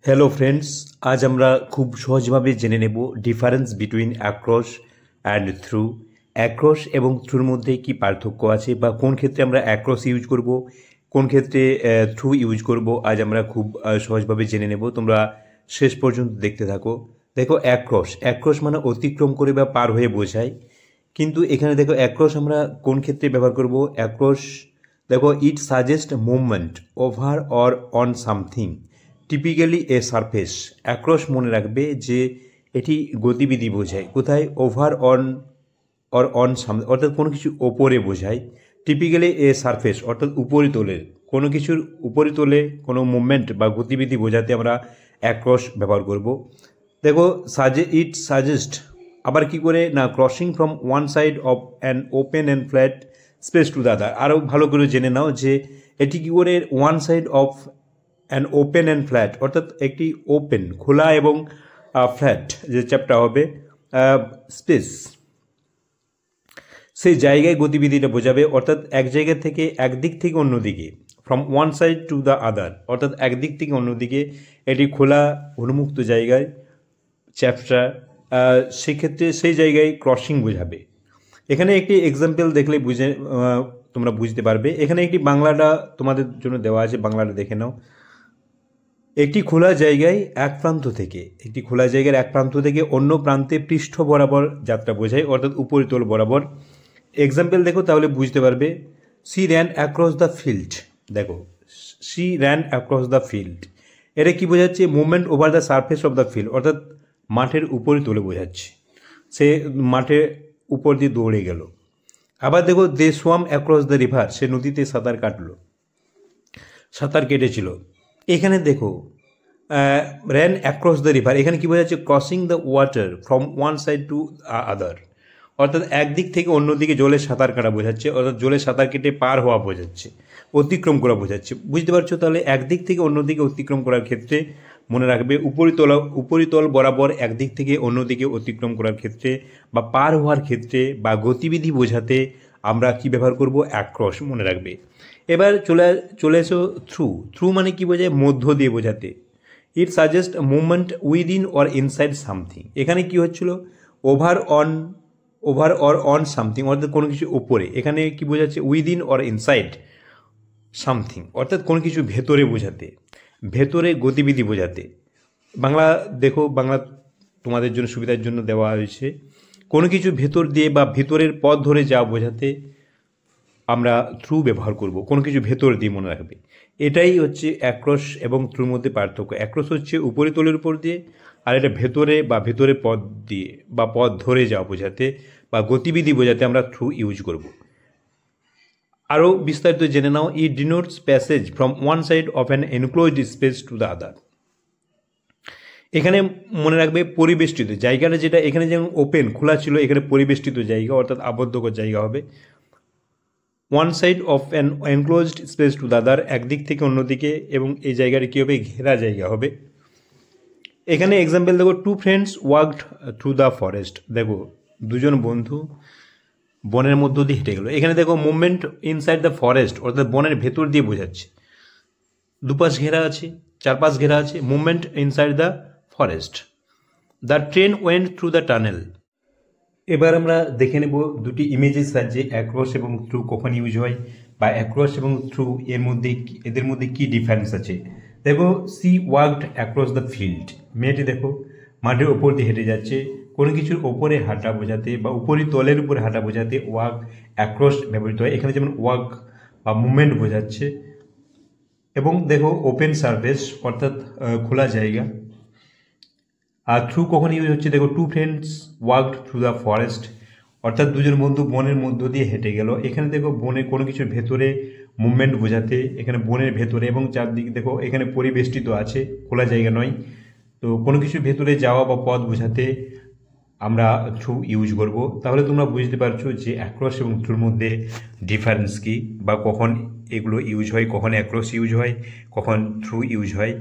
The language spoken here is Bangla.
হ্যালো ফ্রেন্ডস, আজ আমরা খুব সহজভাবে জেনে নেব difference between across and through. Across এবং থ্রুর মধ্যে কি পার্থক্য আছে বা কোন ক্ষেত্রে আমরা অ্যাক্রস ইউজ করব, কোন ক্ষেত্রে থ্রু ইউজ করব, আজ আমরা খুব সহজভাবে জেনে নেব। তোমরা শেষ পর্যন্ত দেখতে থাকো। দেখো, অ্যাক্রস অ্যাক্রস মানে অতিক্রম করে বা পার হয়ে বোঝায়। কিন্তু এখানে দেখো অ্যাক্রস আমরা কোন ক্ষেত্রে ব্যবহার করব। অ্যাক্রস দেখো, ইট suggest movement over or on something typically A surface. Across মনে রাখবে যে এটি গতিবিধি বোঝায়। কোথায়? Over on or on some, অর্থাৎ কোনো কিছু ওপরে বোঝায়। টিপিক্যালি এ সারফেস অর্থাৎ উপরিতলে, কোনো কিছুর উপরিতলে কোনো মুভমেন্ট বা গতিবিধি বোঝাতে আমরা অ্যাক্রস ব্যবহার করব। দেখো, ইট সাজেস্ট আবার কি করে না, crossing from one side of an open and flat space to the আদার। আরও ভালো করে জেনে নাও যে এটি কী করে one side of an open and flat, অর্থাৎ একটি ওপেন খোলা এবং ফ্ল্যাট যে চ্যাপ্টার হবে স্পেস, সেই জায়গায় গতিবিধিটা বোঝাবে। অর্থাৎ এক জায়গা থেকে একদিক থেকে অন্যদিকে, from one side two the আদার, অর্থাৎ একদিক থেকে অন্যদিকে এটি খোলা উন্মুক্ত জায়গায় চ্যাপ্টার, সেক্ষেত্রে সেই জায়গায় ক্রসিং বোঝাবে। এখানে একটি এক্সাম্পল দেখলে তোমরা বুঝতে পারবে। এখানে একটি বাংলাটা তোমাদের জন্য দেওয়া আছে, বাংলাটা দেখে নাও। একটি খোলা জায়গায় এক প্রান্ত থেকে, একটি খোলা জায়গার এক প্রান্ত থেকে অন্য প্রান্তে পৃষ্ঠ বরাবর যাত্রা বোঝায়, অর্থাৎ উপরিতল বরাবর। এক্সাম্পল দেখো, তাহলে বুঝতে পারবে। She ran across the field. দেখো, she ran across the field, এটা কি বোঝাচ্ছে? Movement over the surface of the field, অর্থাৎ মাঠের উপরিতলে বোঝাচ্ছে। সে মাঠের উপর দিয়ে দৌড়ে গেল। আবার দেখো, দে সোয়াম অ্যাক্রস দ্য রিভার, সে নদীতে সাঁতার কাটলো, সাঁতার কেটেছিল। এখানে দেখো, র্যান অ্যাক্রস দ্য রিভার, এখানে কী বোঝাচ্ছে? Crossing the water from one side to other, অর্থাৎ একদিক থেকে অন্যদিকে জলে সাঁতার কাটা বোঝাচ্ছে, অর্থাৎ জলে সাঁতার কেটে পার হওয়া বোঝাচ্ছে, অতিক্রম করা বোঝাচ্ছে। বুঝতে পারছো? তাহলে একদিক থেকে অন্যদিকে অতিক্রম করার ক্ষেত্রে মনে রাখবে উপরিতল বরাবর একদিক থেকে অন্যদিকে অতিক্রম করার ক্ষেত্রে বা পার হওয়ার ক্ষেত্রে বা গতিবিধি বোঝাতে আমরা কি ব্যবহার করব? অ্যাক্রস, মনে রাখবে। এবার চলে এসো থ্রু। থ্রু মানে কি বোঝায়? মধ্য দিয়ে বোঝাতে। ইট suggest movement within or inside something. এখানে কি হচ্ছিল? ওভার অর অন সামথিং, অর্থাৎ কোনো কিছু ওপরে। এখানে কি বোঝাচ্ছে? উইদিন অর ইনসাইড সামথিং, অর্থাৎ কোনো কিছু ভেতরে বোঝাতে, ভেতরে গতিবিধি বোঝাতে। বাংলা দেখো, বাংলা তোমাদের জন্য সুবিধার জন্য দেওয়া হয়েছে। কোনো কিছু ভেতর দিয়ে বা ভেতরের পথ ধরে যাওয়া বোঝাতে আমরা থ্রু ব্যবহার করব, কোনো কিছু ভেতর দিয়ে, মনে রাখবে। এটাই হচ্ছে অ্যাক্রস এবং থ্রুর মধ্যে পার্থক্য। অ্যাক্রস হচ্ছে উপরিতলের উপর দিয়ে, আর এটা ভেতরে বা ভেতরের পথ দিয়ে বা পথ ধরে যাওয়া বোঝাতে বা গতিবিধি বোঝাতে আমরা থ্রু ইউজ করব। আরও বিস্তারিত জেনে নাও। It denotes passage from one side of an enclosed space to the other. এখানে মনে রাখবে পরিবেষ্টিত জায়গাটা, যেটা এখানে যেমন ওপেন খোলা ছিল, এখানে পরিবেষ্টিত জায়গা, অর্থাৎ আবদ্ধকর জায়গা হবে। One side of an enclosed space to the আদার, একদিক থেকে অন্যদিকে, এবং এই জায়গাটা কী হবে? ঘেরা জায়গা হবে। এখানে এক্সাম্পল দেখো, two friends walked through the forest. দেখো, দুজন বন্ধু বনের মধ্য দিয়ে হেঁটে গেল। এখানে দেখো, মুভমেন্ট ইনসাইড দ্য ফরেস্ট, অর্থাৎ বনের ভেতর দিয়ে বোঝাচ্ছে। দুপাশ ঘেরা আছে, চারপাশ ঘেরা আছে, movement inside the forest. The train went through the tunnel. এবার আমরা দেখে নেব দুটি ইমেজের সাহায্যে অ্যাক্রস এবং থ্রু কখন ইউজ হয়, বা অ্যাক্রস এবং থ্রু এদের মধ্যে কি ডিফারেন্স আছে। দেখো, she walked across the field. মেয়েটি দেখো মাঠের ওপর দিয়ে হেঁটে যাচ্ছে। কোনো কিছুর ওপরে হাঁটা বোঝাতে বা উপরিতলের উপরে হাঁটা বোঝাতে ওয়াক অ্যাক্রস ব্যবহৃত হয়। এখানে যেমন ওয়াক বা মুভমেন্ট বোঝাচ্ছে। এবং দেখো, ওপেন সারফেস, অর্থাৎ খোলা জায়গা। আর থ্রু কখন ইউজ হচ্ছে? দেখো, two friends walked through the forest, অর্থাৎ দুজন বন্ধু বনের মধ্য দিয়ে হেঁটে গেল। এখানে দেখো, বনে কোনো কিছুর ভেতরে মুভমেন্ট বোঝাতে, এখানে বনের ভেতরে, এবং চারদিকে দেখো এখানে পরিবেষ্টিত আছে, খোলা জায়গা নয়। তো কোনো কিছুর ভেতরে যাওয়া বা পথ বোঝাতে আমরা থ্রু ইউজ করব। তাহলে তোমরা বুঝতে পারছো যে অ্যাক্রস এবং থ্রুর মধ্যে ডিফারেন্স কী, বা কখন এগুলো ইউজ হয়, কখন অ্যাক্রস ইউজ হয়, কখন থ্রু ইউজ হয়।